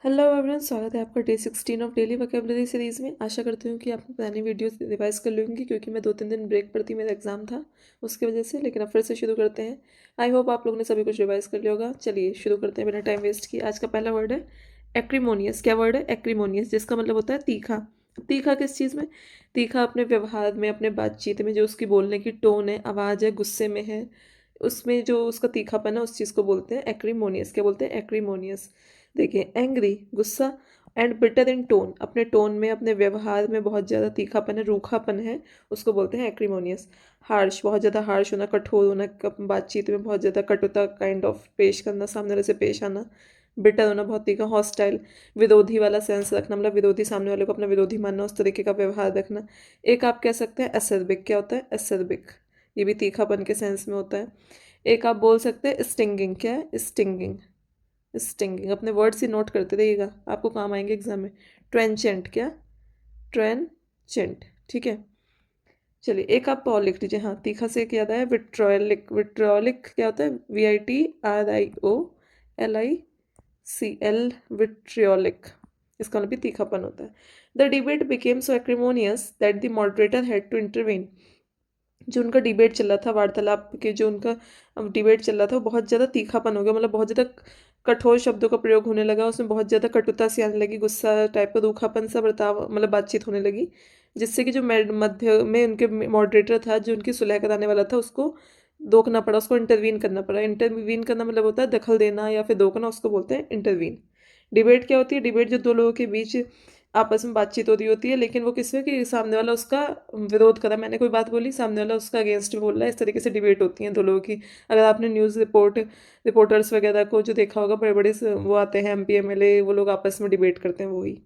Hello everyone, स्वागत है आपका day 16 of daily vocabulary series में। आशा करती हूँ कि आपने पुरानी वीडियोस रिवाइज कर लूँगी, क्योंकि मैं 2-3 दिन ब्रेक पर थी, मेरा एग्जाम था उसकी वजह से। लेकिन अब फिर से शुरू करते हैं। आई होप आप लोगों ने सभी कुछ रिवाइज कर लिया होगा। चलिए शुरू करते हैं बिना टाइम वेस्ट किए। आज का पहला वर्ड है एक्रीमोनियस। क्या वर्ड है? एक्रीमोनियस, जिसका मतलब होता है तीखा। तीखा किस चीज़ में? तीखा अपने व्यवहार में, अपने बातचीत में, जो उसकी बोलने की टोन है, आवाज़ है, गुस्से में है, उसमें जो उसका तीखापन है, उस चीज़ को बोलते हैं एक्रीमोनियस। क्या बोलते हैं? एक्रीमोनियस। देखिए, एंग्री गुस्सा, एंड बिटर इन टोन, अपने टोन में, अपने व्यवहार में बहुत ज़्यादा तीखापन है, रूखापन है, उसको बोलते हैं एक्रीमोनियस। हार्श, बहुत ज़्यादा हार्श होना, कठोर होना, बातचीत में बहुत ज़्यादा कटुता काइंड ऑफ पेश करना, सामने वाले से पेश आना। बिटर होना, बहुत तीखा। हॉस्टाइल, विरोधी वाला सेंस रखना, मतलब विरोधी, सामने वाले को अपना विरोधी मानना, उस तरीके का व्यवहार रखना। एक आप कह सकते हैं एसर्बिक। क्या होता है? एसर्बिक, ये भी तीखापन के सेंस में होता है। एक आप बोल सकते हैं स्टिंगिंग। क्या है? स्टिंगिंग। स्टिंगिंग, अपने वर्ड्स ही नोट करते रहिएगा, आपको काम आएंगे एग्जाम में। ट्रेंचेंट। क्या? ट्रेंचेंट। ठीक है। चलिए एक आप और लिख लीजिए। हाँ, तीखा से एक याद आया, विट्रोलिक। विट्रोलिक क्या होता है? VITRIOLICL, vitriolic. इसका मतलब भी तीखापन होता है। The debate became so acrimonious that the moderator had to intervene. जो उनका डिबेट चल रहा था, वार्तालाप के जो उनका डिबेट चल रहा था, वो बहुत ज़्यादा तीखापन हो गया, मतलब बहुत ज़्यादा कठोर शब्दों का प्रयोग होने लगा, उसमें बहुत ज़्यादा कटुता सी आने लगी, गुस्सा टाइप का, रूखापन सा बर्ताव, मतलब बातचीत होने लगी। जिससे कि जो मध्य में उनके मॉडरेटर था, जो उनकी सुलह कराने वाला था, उसको रोकना पड़ा, उसको इंटरवीन करना पड़ा। इंटरवीन करना मतलब होता है दखल देना या फिर रोकना, उसको बोलते हैं इंटरवीन। डिबेट क्या होती है? डिबेट जो दो लोगों के बीच आपस में बातचीत हो रही होती है, लेकिन वो किसमें कि सामने वाला उसका विरोध कर रहा है, मैंने कोई बात बोली, सामने वाला उसका अगेंस्ट में बोल रहा है, इस तरीके से डिबेट होती है दो लोगों की। अगर आपने न्यूज़ रिपोर्टर्स वगैरह को जो देखा होगा, बड़े बड़े वो आते हैं MP MLA, वो लोग आपस में डिबेट करते हैं, वही।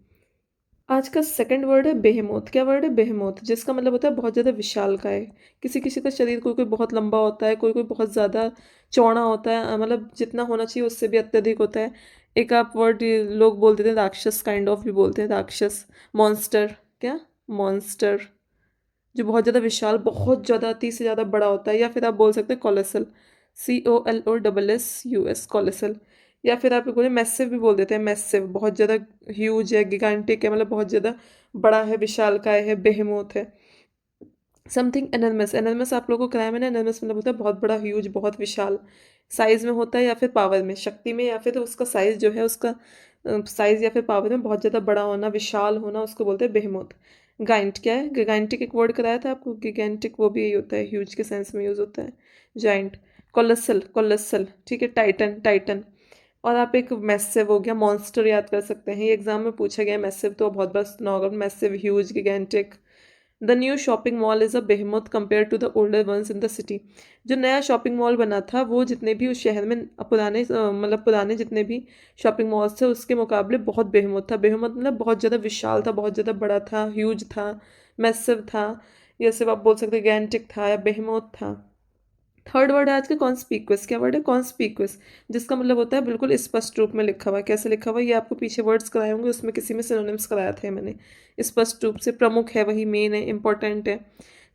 आज का सेकंड वर्ड है बेहेमोथ। क्या वर्ड है? बेहेमोथ, जिसका मतलब होता है बहुत ज़्यादा विशालकाय। किसी किसी का शरीर कोई कोई बहुत लंबा होता है, कोई कोई बहुत ज़्यादा चौड़ा होता है, मतलब जितना होना चाहिए उससे भी अत्यधिक होता है। एक आप वर्ड लोग बोल देते हैं राक्षस, काइंड ऑफ भी बोलते हैं राक्षस। मॉन्स्टर। क्या? मॉन्स्टर, जो बहुत ज़्यादा विशाल, बहुत ज़्यादा, अति से ज़्यादा बड़ा होता है। या फिर आप बोल सकते हैं कोलेसल। COLOSSUS, कोलेसल। या फिर आप बोले मैसिव भी बोल देते हैं, मैसिव, बहुत ज़्यादा ह्यूज है, गिगांटिक है, मतलब बहुत ज़्यादा बड़ा है, विशालकाय है, बेहेमोथ है। समथिंग एनर्मस। एनर्मस आप लोगों को कराया मैंने। एनर्मस मतलब होता है बहुत बड़ा, ह्यूज, बहुत विशाल साइज में होता है, या फिर पावर में, शक्ति में, या फिर तो उसका साइज जो है, उसका साइज या फिर पावर में बहुत ज़्यादा बड़ा होना, विशाल होना, उसको बोलते हैं बेहेमोथ। गाइंट क्या है? गिगांटिक एक वर्ड कराया था आपको, गिगांटिक, वो भी यही होता है, ह्यूज के सेंस में यूज होता है। जाइंट। कोलसल। कोलसल, ठीक है। टाइटन। टाइटन। और आप एक मैसिव हो गया, मॉन्स्टर याद कर सकते हैं, ये एग्जाम में पूछा गया। मैसिव तो बहुत बार सुना होगा, massive, huge, gigantic. The new shopping mall is a behemoth compare to the older ones in the city. जो नया शॉपिंग मॉल बना था, वो जितने भी उस शहर में पुराने मतलब पुराने जितने भी शॉपिंग मॉल्स थे, उसके मुकाबले बहुत बेहेमोथ था। बेहेमोथ मतलब बहुत ज़्यादा विशाल था, बहुत ज़्यादा बड़ा था, ह्यूज था, मैसिव था, या सिर्फ आप बोल सकते गैंटिक था, या बेहेमोथ था। थर्ड वर्ड है आज का कॉन्स्पीक्वस। क्या वर्ड है? कॉन्स्पीक्वस, जिसका मतलब होता है बिल्कुल स्पष्ट रूप में लिखा हुआ। कैसे लिखा हुआ? ये आपको पीछे वर्ड्स कराए होंगे, उसमें किसी में सिनोनिम्स कराया था मैंने। स्पष्ट रूप से, प्रमुख है, वही मेन है, इंपॉर्टेंट है,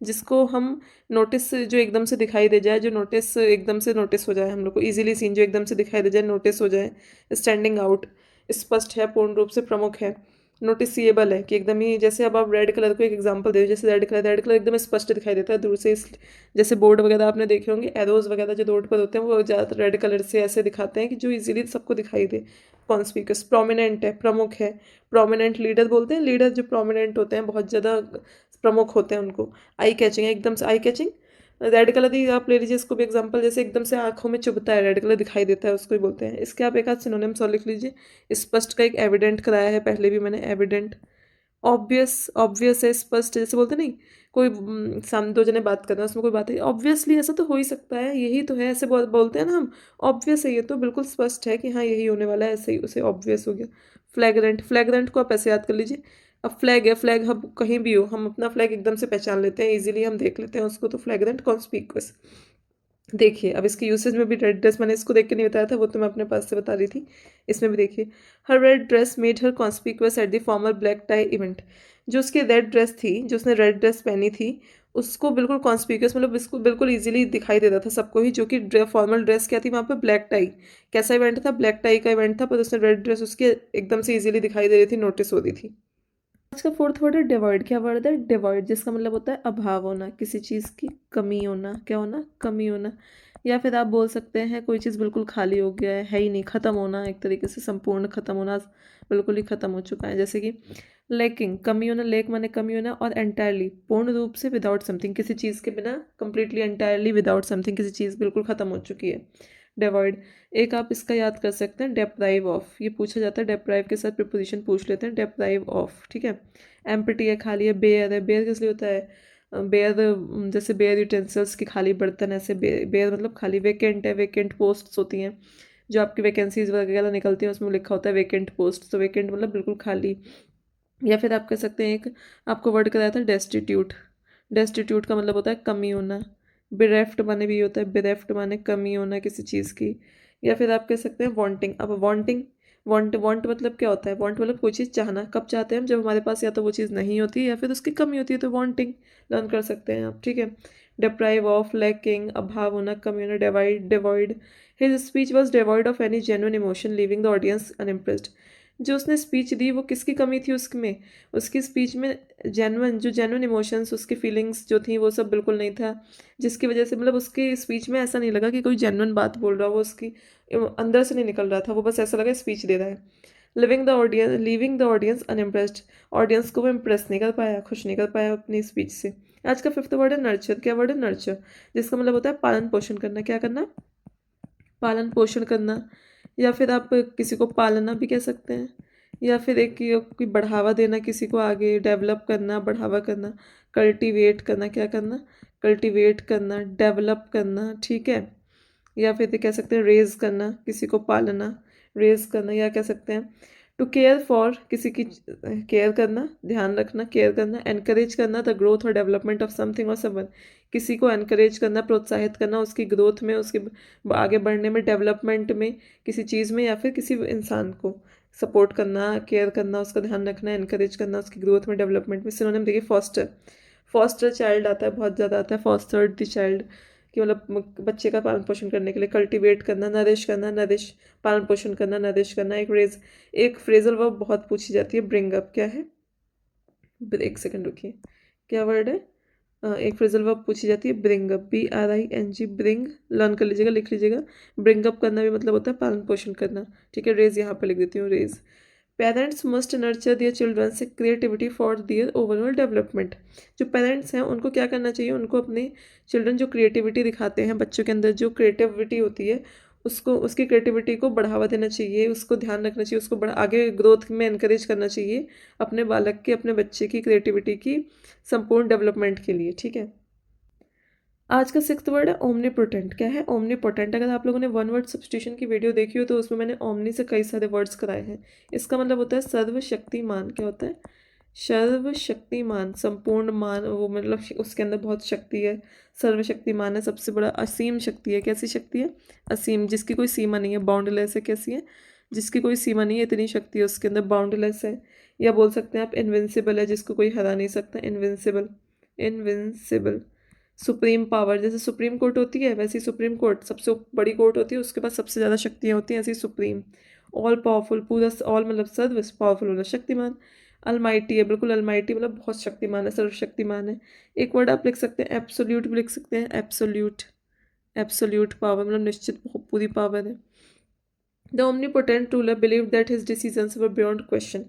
जिसको हम नोटिस, जो एकदम से दिखाई दे जाए, जो नोटिस एकदम से नोटिस हो जाए, हम लोग को इजीली सीन, जो एकदम से दिखाई दे जाए, नोटिस हो जाए। स्टैंडिंग आउट, स्पष्ट है, पूर्ण रूप से, प्रमुख है। नोटिसिएबल है कि एकदम ही, जैसे अब आप रेड कलर को एक एग्जांपल दे, जैसे रेड कलर एकदम स्पष्ट दिखाई देता है दूर से। इस जैसे बोर्ड वगैरह आपने देखे होंगे, एरोज वगैरह जो रोड पर होते हैं, वो ज़्यादातर रेड कलर से ऐसे दिखाते हैं कि जो इजीली सबको दिखाई दे। कॉन्स्पिक्यूस, प्रोमिनेंट है, प्रमुख है। प्रोमिनेंट लीडर बोलते हैं, लीडर जो प्रोमिनेंट होते हैं, बहुत ज़्यादा प्रमुख होते हैं, उनको। आई कैचिंग है, एकदम से आई कैचिंग। रेड कलर ही आप ले लीजिए, इसको भी एग्जांपल, जैसे एकदम से आंखों में चुभता है, रेड कलर दिखाई देता है, उसको ही बोलते हैं। इसके आप एक आध सिनोनिम्स और लिख लीजिए। स्पष्ट का एक एविडेंट कराया है पहले भी मैंने, एविडेंट। ऑब्वियस, ऑब्वियस है, स्पष्ट, जैसे बोलते नहीं, कोई सामने दो जने बात कर रहे हैं, उसमें कोई बात है, ऑब्वियसली ऐसा तो हो ही सकता है, यही तो है, ऐसे बोलते हैं ना हम। ऑब्वियस है, ये तो बिल्कुल स्पष्ट है कि हाँ यही होने वाला है, ऐसे ही उसे ऑब्वियस हो गया। फ्लैग्रेंट। फ्लैग्रेंट को आप ऐसे याद कर लीजिए। अब फ्लैग है, फ्लैग हम कहीं भी हो, हम अपना फ्लैग एकदम से पहचान लेते हैं, इजीली हम देख लेते हैं उसको, तो फ्लैग्रेंट। कॉन्स्पिक्यूअस। देखिए, अब इसके यूसेज में भी रेड ड्रेस, मैंने इसको देख के नहीं बताया था, वो तो मैं अपने पास से बता रही थी। इसमें भी देखिए, her red dress made her conspicuous at the formal black tie event. जो उसकी रेड ड्रेस थी, जो उसने रेड ड्रेस पहनी थी, उसको बिल्कुल कॉन्स्पिक्यूअस मतलब इसको बिल्कुल ईजिली दिखाई देता था सबको ही, जो कि फॉर्मल ड्रेस क्या थी वहाँ पे, ब्लैक टाई। कैसा इवेंट था, ब्लैक टाई का इवेंट था, पर उसने रेड ड्रेस उसकी एकदम से ईजिली दिखाई दे रही थी, नोटिस हो रही थी। आज का फोर्थ वर्ड है डिवॉइड। क्या वर्ड है, डिवॉइड, जिसका मतलब होता है अभाव होना, किसी चीज़ की कमी होना, क्या होना, कमी होना। या फिर आप बोल सकते हैं कोई चीज़ बिल्कुल खाली हो गया है ही नहीं, ख़त्म होना, एक तरीके से संपूर्ण ख़त्म होना, बिल्कुल ही ख़त्म हो चुका है। जैसे कि लेकिंग, कमी होना, लेक माने कमी होना, और एंटायरली, पूर्ण रूप से, विदाउट समथिंग, किसी चीज़ के बिना, कंप्लीटली, एंटायरली विदाउट समथिंग, किसी चीज़ बिल्कुल ख़त्म हो चुकी है, डिवॉइड। एक आप इसका याद कर सकते हैं, डेप्राइव ऑफ, ये पूछा जाता है, डेप्राइव के साथ प्रीपोजिशन पूछ लेते हैं, डेप्राइव ऑफ, ठीक है। एम्प्टी है, खाली है, बेयर है, बेयर किस लिए होता है, बेयर, जैसे बेयर यूटेंसिल्स की खाली बर्तन, ऐसे बेयर मतलब खाली। वेकेंट है, वेकेंट पोस्ट्स होती हैं, जो आपकी वैकेंसीज वगैरह निकलती हैं उसमें लिखा होता है वेकेंट पोस्ट, तो वेकेंट मतलब बिल्कुल खाली। या फिर आप कह सकते हैं, एक आपको वर्ड कराया था डेस्टिट्यूट, डेस्टिट्यूट का मतलब होता है कमी होना। बिरेफ्ट माने भी होता है, बिरेफ्ट माने कमी होना किसी चीज़ की। या फिर आप कह सकते हैं वांटिंग। अब वांटिंग, वांट मतलब क्या होता है, वांट मतलब कोई चीज़ चाहना, कब चाहते हैं हम, जब हमारे पास या तो वो चीज़ नहीं होती है या फिर उसकी कमी होती है, तो वांटिंग लर्न कर सकते हैं आप, ठीक है। डिप्राइव ऑफ, लैकिंग, अभाव होना, कमी होना, divide, devoid. His speech was devoid of any genuine emotion, leaving the audience unimpressed. जो उसने स्पीच दी वो किसकी कमी थी उसमें, उसकी स्पीच में जेन्युइन इमोशंस, उसकी फीलिंग्स जो थी वो सब बिल्कुल नहीं था, जिसकी वजह से मतलब उसकी स्पीच में ऐसा नहीं लगा कि कोई जेन्युइन बात बोल रहा हो, वो उसकी अंदर से नहीं निकल रहा था, वो बस ऐसा लगा स्पीच दे रहा है। Leaving the audience unimpressed, audience को वो इम्प्रेस नहीं कर पाया, खुश नहीं कर पाया अपनी स्पीच से। आज का फिफ्थ वर्ड है नर्चर। क्या वर्ड है, नर्चर, जिसका मतलब होता है पालन पोषण करना। क्या करना, पालन पोषण करना। या फिर आप किसी को पालना भी कह सकते हैं, या फिर एक ये कोई बढ़ावा देना, किसी को आगे डेवलप करना, बढ़ावा करना। कल्टीवेट करना, क्या करना, कल्टीवेट करना, डेवलप करना, ठीक है। या फिर ये कह सकते हैं रेज करना, किसी को पालना, रेज करना। या कह सकते हैं टू केयर फॉर, किसी की केयर करना, ध्यान रखना, केयर करना। एनकरेज करना, द ग्रोथ और डेवलपमेंट ऑफ समथिंग और समवन, किसी को एनकरेज करना, प्रोत्साहित करना उसकी ग्रोथ में, उसके आगे बढ़ने में, डेवलपमेंट में, किसी चीज़ में, या फिर किसी इंसान को सपोर्ट करना, केयर करना, उसका ध्यान रखना, एनकरेज करना उसकी ग्रोथ में, डेवलपमेंट में। सिनोनिम देखिए फॉस्टर, फॉस्टर चाइल्ड आता है, बहुत ज़्यादा आता है, फॉस्टर्ड द चाइल्ड, कि मतलब बच्चे का पालन पोषण करने के लिए। कल्टीवेट करना, नरिश करना, नरिश, पालन पोषण करना, नरिश करना। एक फ्रेजल वर्ब बहुत पूछी जाती है, ब्रिंग अप। क्या है, एक सेकंड रुकिए, क्या वर्ड है, एक फ्रेजल वर्ब पूछी जाती है, bring up, BRING, bring, learn कर लीजिएगा, लिख लीजिएगा। ब्रिंग अप करना भी मतलब होता है पालन पोषण करना, ठीक है। रेज यहाँ पर लिख देती हूँ, raise. Parents must nurture their children's creativity for their overall development. जो पेरेंट्स हैं उनको क्या करना चाहिए, उनको अपने चिल्ड्रन जो क्रिएटिविटी दिखाते हैं, बच्चों के अंदर जो क्रिएटिविटी होती है, उसको, उसकी क्रिएटिविटी को बढ़ावा देना चाहिए, उसको ध्यान रखना चाहिए, उसको आगे ग्रोथ में एनकरेज करना चाहिए, अपने बालक के, अपने बच्चे की क्रिएटिविटी की संपूर्ण डेवलपमेंट के लिए, ठीक है। आज का सिक्स्थ वर्ड है ओमनीपोटेंट। क्या है, ओमनीपोटेंट। अगर आप लोगों ने वन वर्ड सब्स्टिट्यूशन की वीडियो देखी हो तो उसमें मैंने ओमनी से कई सारे वर्ड्स कराए हैं। इसका मतलब होता है सर्वशक्तिमान। क्या होता है, सर्वशक्तिमान, संपूर्ण मान, वो मतलब उसके अंदर बहुत शक्ति है, सर्वशक्तिमान है, सबसे बड़ा, असीम शक्ति है। कैसी शक्ति है, असीम, जिसकी कोई सीमा नहीं है, बाउंडलेस है। कैसी है, जिसकी कोई सीमा नहीं है, इतनी शक्ति है उसके अंदर, बाउंडलेस है। या बोल सकते हैं आप इनविंसिबल है, जिसको कोई हरा नहीं सकता, इनविंसिबल, इनविंसिबल। सुप्रीम पावर, जैसे सुप्रीम कोर्ट होती है वैसी सुप्रीम कोर्ट सबसे बड़ी कोर्ट होती है, उसके पास सबसे ज़्यादा शक्तियाँ होती हैं, ऐसी सुप्रीम। ऑल पावरफुल, पूरा ऑल मतलब सर्व, पावरफुल मतलब शक्तिमान। अलमाइटी है, बिल्कुल अलमाइटी मतलब बहुत शक्तिमान है, सर्वशक्तिमान है। एक वर्ड आप लिख सकते हैं एब्सोल्यूट भी लिख सकते हैं, एब्सोल्यूट, एब्सोल्यूट पावर मतलब निश्चित बहुत पूरी पावर है। The omnipotent ruler believe that his decisions were beyond question,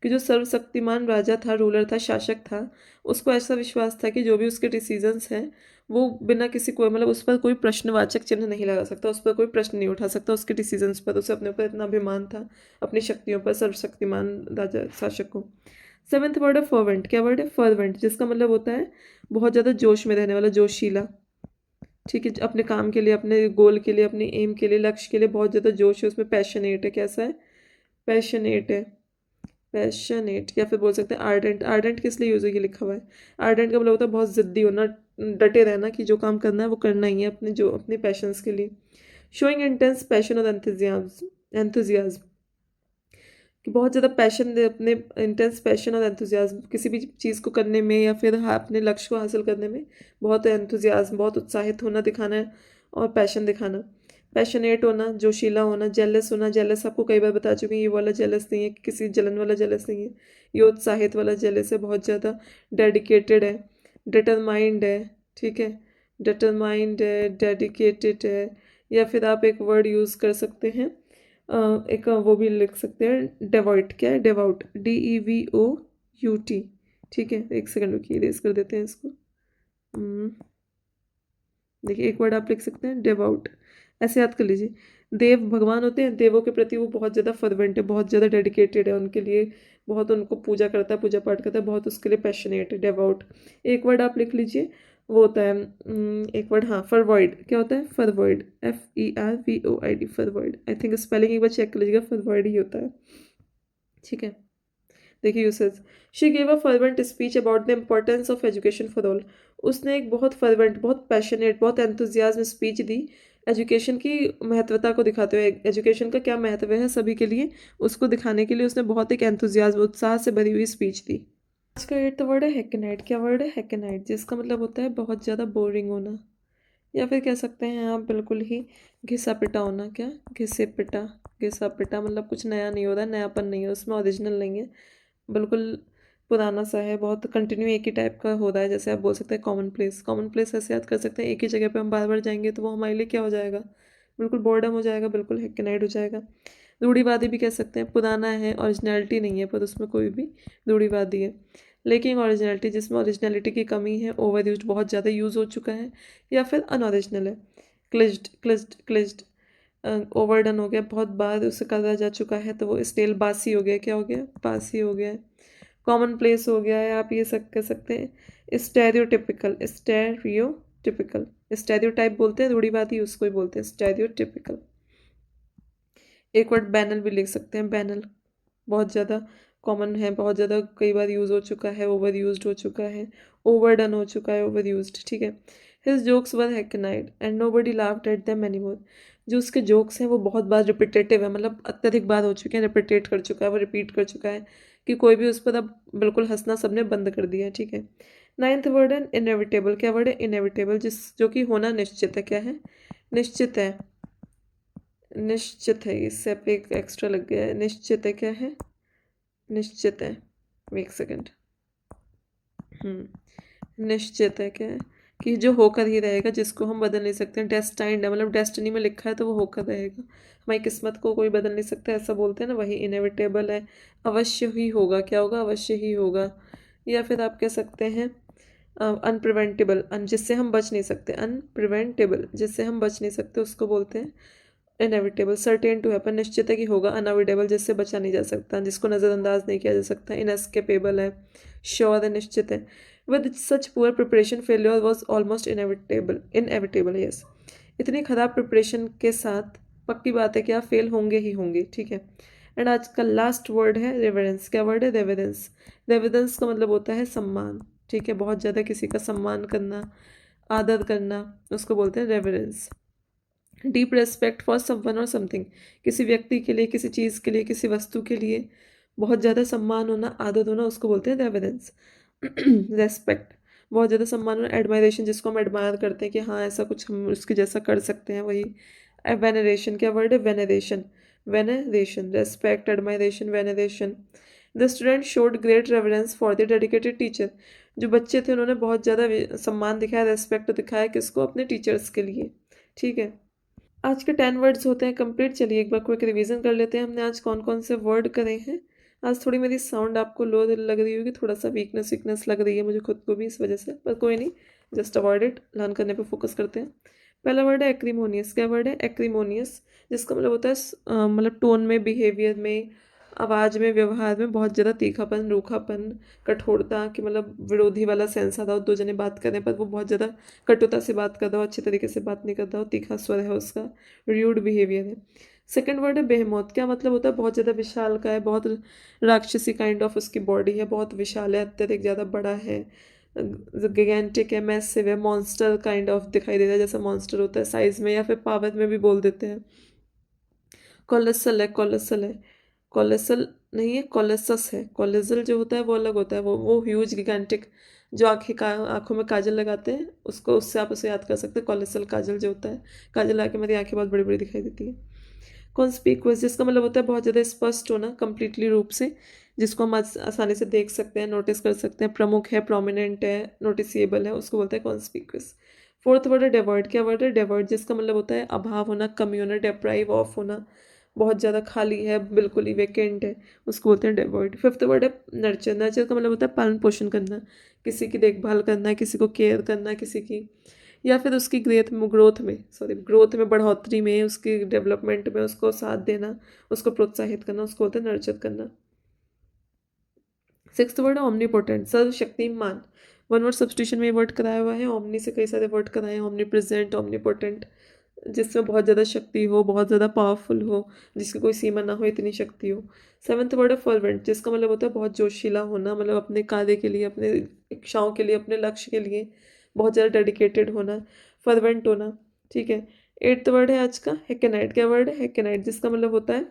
कि जो सर्वशक्तिमान राजा था, रूलर था, शासक था, उसको ऐसा विश्वास था कि जो भी उसके डिसीजंस हैं वो बिना किसी को मतलब उस पर कोई प्रश्नवाचक चिन्ह नहीं लगा सकता, उस पर कोई प्रश्न नहीं उठा सकता उसके डिसीजंस पर। उसे अपने ऊपर इतना अभिमान था, अपनी शक्तियों पर, सर्वशक्तिमान राजा शासक को। सेवेंथ वर्ड है फर्वेंट। क्या वर्ड है, फर्वेंट, जिसका मतलब होता है बहुत ज़्यादा जोश में रहने वाला, जोशीला, ठीक है। अपने काम के लिए, अपने गोल के लिए, अपने एम के लिए, लक्ष्य के लिए बहुत ज़्यादा जोश है उसमें, पैशनेट है। कैसा है, पैशनेट है, पैशनेट। या फिर बोल सकते हैं आर्डेंट। आर्डेंट किस लिए यूज़ है, ये लिखा हुआ है। आर्डेंट का मतलब होता है बहुत ज़िद्दी होना, डटे रहना, कि जो काम करना है वो करना ही है, अपने जो अपने पैशंस के लिए। शोइंग इंटेंस पैशन और एंथुजियाज्म, एंथुजियाज्म, कि बहुत ज़्यादा पैशन दे, अपने इंटेंस पैशन और एंथुजियाज्म किसी भी चीज़ को करने में या फिर अपने लक्ष्य को हासिल करने में बहुत एंथुजियाज्म, बहुत उत्साहित होना दिखाना और पैशन दिखाना। पैशनेट होना, जोशीला होना, जेलस होना। जेलस आपको कई बार बता चुकी हूँ, ये वाला जेलस नहीं है, किसी जलन वाला जेलस नहीं है, ये उत्साहित वाला जेलस है, बहुत ज़्यादा डेडिकेटेड है, डिटरमाइंड है, ठीक है, डिटरमाइंड है, डेडिकेटेड है। या फिर आप एक वर्ड यूज़ कर सकते हैं, एक वो भी लिख सकते हैं, डेवॉइट। क्या है डेवॉट? DEVOUT, ठीक है। एक सेकंड रुकिए, इरेज कर देते हैं इसको। देखिए एक वर्ड आप लिख सकते हैं, डेवॉट, ऐसे याद कर लीजिए। देव भगवान होते हैं, देवों के प्रति वो बहुत ज़्यादा फर्वेंट है, बहुत ज़्यादा डेडिकेटेड है उनके लिए, बहुत उनको पूजा करता है, पूजा पाठ करता है, बहुत उसके लिए पैशनेट है, डेवॉट। एक वर्ड आप लिख लीजिए, वो होता है एक वर्ड, हाँ, फरवॉइड। क्या होता है? फरवॉइड, FERVOID, फरवॉइड। आई थिंक स्पेलिंग एक बार चेक कर लीजिएगा, फरवॉइड ही होता है, ठीक है। देखिए usage, she gave a fervent speech about the importance of education for all. उसने एक बहुत फर्वेंट, बहुत पैशनेट, बहुत एंथुजियाज्म स्पीच दी एजुकेशन की महत्वता को दिखाते हुए। एजुकेशन का क्या महत्व है सभी के लिए, उसको दिखाने के लिए उसने बहुत एक एंथुजियाज्म, उत्साह से भरी हुई स्पीच दी। आज का 8th वर्ड है हैकेनाइट। क्या वर्ड है? हैकेनाइट, जिसका मतलब होता है बहुत ज़्यादा बोरिंग होना, या फिर कह सकते हैं आप बिल्कुल ही घिसा पिटा होना। क्या? घिसे पिटा, घिसा पिटा मतलब कुछ नया नहीं हो रहा है, नयापन नहीं है उसमें, ओरिजिनल नहीं है, बिल्कुल पुराना सा है, बहुत कंटिन्यू एक ही टाइप का हो रहा है। जैसे आप बोल सकते हैं कॉमन प्लेस। कॉमन प्लेस ऐसे याद कर सकते हैं, एक ही जगह पे हम बार बार जाएंगे तो वो हमारे लिए क्या हो जाएगा? बिल्कुल बोर्डम हो जाएगा, बिल्कुल हैकेनाइड हो जाएगा। रूढ़िवादी भी कह सकते हैं, पुराना है, ओरिजिनलिटी नहीं है, पर उसमें कोई भी रूढ़िवादी है। लेकिन ओरिजिनलिटी, जिसमें ओरिजिनलिटी की कमी है, ओवर यूज, बहुत ज़्यादा यूज़ हो चुका है, या फिर अनओरिजिनल है। क्लिज्ड, क्लिज्ड, क्लिज्ड, ओवरडन हो गया, बहुत बार उसे करा जा चुका है, तो वो स्टेल, बासी हो गया। क्या हो गया? बासी हो गया। कॉमन प्लेस हो गया है, आप ये सब कह सकते हैं स्टेरियोटिपिकल। स्टेरियोटिपिकल, स्टेरियोटाइप बोलते हैं, रूढ़िवादी उसको ही बोलते हैं स्टेरियोटिपिकल। एक वर्ड बैनल भी लिख सकते हैं, बैनल, बहुत ज़्यादा कॉमन है, बहुत ज़्यादा कई बार यूज़ हो चुका है, ओवर यूज्ड हो चुका है, ओवरडन हो चुका है, ओवर यूज्ड, ठीक है। His jokes were hackneyed and nobody laughed at them anymore. जो उसके जोक्स हैं वो बहुत बार रिपीटेटिव है, मतलब अत्यधिक बार हो चुके हैं, रिपीटेट कर चुका है, वो रिपीट कर चुका है कि कोई भी उस पर अब बिल्कुल हंसना सबने बंद कर दिया है, ठीक है। 9th वर्ड है इनएविटेबल। क्या वर्ड है? इनएविटेबल, जिस जो कि होना निश्चित है। क्या है? निश्चित है, निश्चित है, इससे आप एक एक्स्ट्रा लग गया है, निश्चित है। क्या है? निश्चित है। एक सेकंड, निश्चित है। क्या है? कि जो होकर ही रहेगा, जिसको हम बदल नहीं सकते, डेस्टाइंड है, मतलब डेस्टिनी में लिखा है तो वो होकर रहेगा, हमारी किस्मत को कोई बदल नहीं सकता, ऐसा बोलते हैं ना, वही इनएविटेबल है, अवश्य ही होगा। क्या होगा? अवश्य ही होगा। या फिर आप कह सकते हैं अनप्रिवेंटेबल, जिससे हम बच नहीं सकते, अनप्रिवेंटेबल, जिससे हम बच नहीं सकते, उसको बोलते हैं इनएविटेबल। सर्टेन टू हैपन, निश्चित है कि होगा। अनअवॉइडेबल, जिससे बचा नहीं जा सकता, जिसको नज़रअंदाज नहीं किया जा सकता। इनएस्केपेबल है, श्योर है, निश्चित है। With such poor preparation failure was almost inevitable, inevitable, yes. इतनी खराब प्रिपरेशन के साथ पक्की बात है कि आप फेल होंगे ही होंगे, ठीक है। एंड आज का लास्ट वर्ड है रेवरेंस। क्या वर्ड है? रेवरेंस। रेवरेंस का मतलब होता है सम्मान, ठीक है, बहुत ज़्यादा किसी का सम्मान करना, आदर करना, उसको बोलते हैं reverence. Deep respect for someone और समथिंग, किसी व्यक्ति के लिए, किसी चीज़ के लिए, किसी वस्तु के लिए बहुत ज़्यादा सम्मान होना, आदर होना, उसको बोलते हैं रेवरेंस। रेस्पेक्ट, बहुत ज़्यादा सम्मान होना। एडमायरेशन, जिसको हम एडमायर करते हैं कि हाँ ऐसा कुछ हम उसके जैसा कर सकते हैं, वही। वेनरेशन, क्या वर्ड है? Veneration, veneration, respect, admiration, veneration. The student showed great reverence for the dedicated teacher, जो बच्चे थे उन्होंने बहुत ज़्यादा सम्मान दिखाया, रेस्पेक्ट दिखाया, किसको? अपने टीचर्स के लिए, ठीक है। आज के 10 वर्ड्स होते हैं कंप्लीट। चलिए एक बार क्विक रिवीजन कर लेते हैं, हमने आज कौन कौन से वर्ड करे हैं। आज थोड़ी मेरी साउंड आपको लो लग रही होगी, थोड़ा सा वीकनेस वीकनेस लग रही है मुझे खुद को भी इस वजह से, पर कोई नहीं, जस्ट अवॉइड इट, लर्न करने पे फोकस करते हैं। पहला वर्ड है एक्रीमोनियस। क्या वर्ड है? एक्रीमोनियस, जिसका मतलब होता है मतलब टोन में, बिहेवियर में, आवाज़ में, व्यवहार में बहुत ज़्यादा तीखापन, रूखापन, कठोरता, कि मतलब विरोधी वाला सेंस आता हो, दो जने बात कर रहे हैं पर वो बहुत ज़्यादा कटुता से बात कर रहा हो, अच्छे तरीके से बात नहीं करता हो, तीखा स्वर है उसका, र्यूड बिहेवियर है। सेकंड वर्ड है बेहेमोथ। क्या मतलब होता है? बहुत ज़्यादा विशाल का है, बहुत राक्षसी काइंड ऑफ उसकी बॉडी है, बहुत विशाल है, अत्यधिक ज़्यादा बड़ा है, गिगेंटिक है, मैसिव है, मॉन्स्टर काइंड ऑफ दिखाई देता है, जैसा मॉन्स्टर होता है साइज में, या फिर पावर में भी बोल देते हैं। कोलोसल है, कोलोसल है, कोलेसल नहीं है, कोलेसस है। कोलेजल जो होता है वो अलग होता है, वो ह्यूज गिगांटिक जो आँखों में काजल लगाते हैं, उसको उससे आप उसे याद कर सकते हैं। कोलेसल काजल जो होता है, काजल लगा के मेरी आँखें बहुत बड़ी-बड़ी दिखाई देती हैं। कॉन्स्पिकुअस जिसका मतलब होता है बहुत ज़्यादा स्पष्ट होना, कंप्लीटली रूप से, जिसको हम आसानी से देख सकते हैं, नोटिस कर सकते हैं, प्रमुख है, प्रोमिनेंट है, नोटिसेबल है, उसको बोलते हैं कॉन्स्पिकुअस। फोर्थ वर्ड है डेवर्ड। क्या वर्ड है? डेवर्ड जिसका मतलब होता है अभाव होना, कमी होना, डेप्राइव ऑफ होना, बहुत ज़्यादा खाली है, बिल्कुल ही वेकेंट है, उसको बोलते हैं डेवर्ड। फिफ्थ वर्ड है नर्चर। नर्चर का मतलब होता है पालन पोषण करना, किसी की देखभाल करना, किसी को केयर करना, किसी की, या फिर उसकी ग्रोथ में, बढ़ोतरी में, उसकी डेवलपमेंट में उसको साथ देना, उसको प्रोत्साहित करना, उसको बोलते हैं नर्चर करना। सिक्स्थ वर्ड है ओमनीपोटेंट, सर्वशक्तिमान। वन वर्ड सब्स्टिट्यूशन में ये वर्ड कराया हुआ है, ओमनी से कई सारे वर्ड कराए हैं, ओमनी प्रेजेंट, ओमनीपोटेंट, जिसमें बहुत ज़्यादा शक्ति हो, बहुत ज़्यादा पावरफुल हो, जिसकी कोई सीमा ना हो, इतनी शक्ति हो। सेवन्थ वर्ड है फर्वेंट, जिसका मतलब होता है बहुत जोशीला होना, मतलब अपने कार्य के लिए, अपने इच्छाओं के लिए, अपने लक्ष्य के लिए बहुत ज़्यादा डेडिकेटेड होना, फर्वेंट होना। ठीक है। एट्थ वर्ड है आज का हेकेनाइट। क्या वर्ड है? हेकेनाइट, जिसका मतलब होता है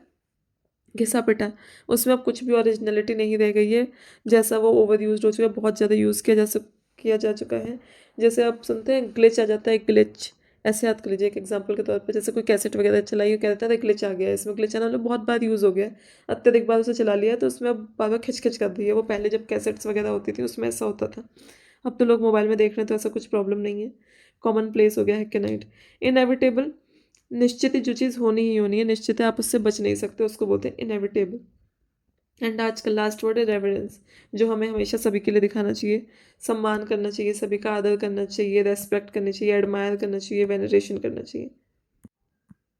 घिसा पिटा। उसमें अब कुछ भी ओरिजिनलिटी नहीं रह गई है, जैसा वो ओवर यूज हो चुका है, बहुत ज़्यादा यूज़ किया जा चुका है। जैसे आप सुनते हैं ग्लिच आ जाता है, ग्लिच, ऐसे याद कर लीजिए एक एग्जांपल के तौर पे, जैसे कोई कैसेट वगैरह चलाई, कहता है ग्लिच आ गया है इसमें, ग्लिच आना मतलब बहुत बार यूज़ हो गया है, अत्यधिक बार उसे चला लिया, तो उसमें अब बार बार खिंच खिंच कर दी है। वो पहले जब कैसेट्स वगैरह होती थी उसमें ऐसा होता था, अब तो लोग मोबाइल में देख रहे हैं तो ऐसा कुछ प्रॉब्लम नहीं है, कॉमन प्लेस हो गया है कैनाइट। इनएविटेबल, निश्चित ही जो चीज़ होनी ही होनी है, निश्चित है, आप उससे बच नहीं सकते, उसको बोलते हैं इनएविटेबल। एंड आज का लास्ट वर्ड है रेवरेंस, जो हमें हमेशा सभी के लिए दिखाना चाहिए, सम्मान करना चाहिए, सभी का आदर करना चाहिए, रेस्पेक्ट करनी चाहिए, एडमायर करना चाहिए, वेनरेशन करना चाहिए।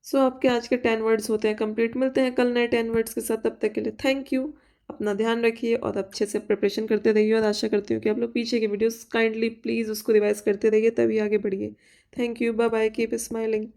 सो आपके आज के 10 वर्ड्स होते हैं कंप्लीट। मिलते हैं कल नए 10 वर्ड्स के साथ, तब तक के लिए थैंक यू। अपना ध्यान रखिए और अच्छे से प्रिपरेशन करते रहिए, और आशा करती हूँ कि आप लोग पीछे की वीडियोस काइंडली प्लीज़ उसको रिवाइज करते रहिए, तभी आगे बढ़िए। Thank you, bye bye, keep smiling.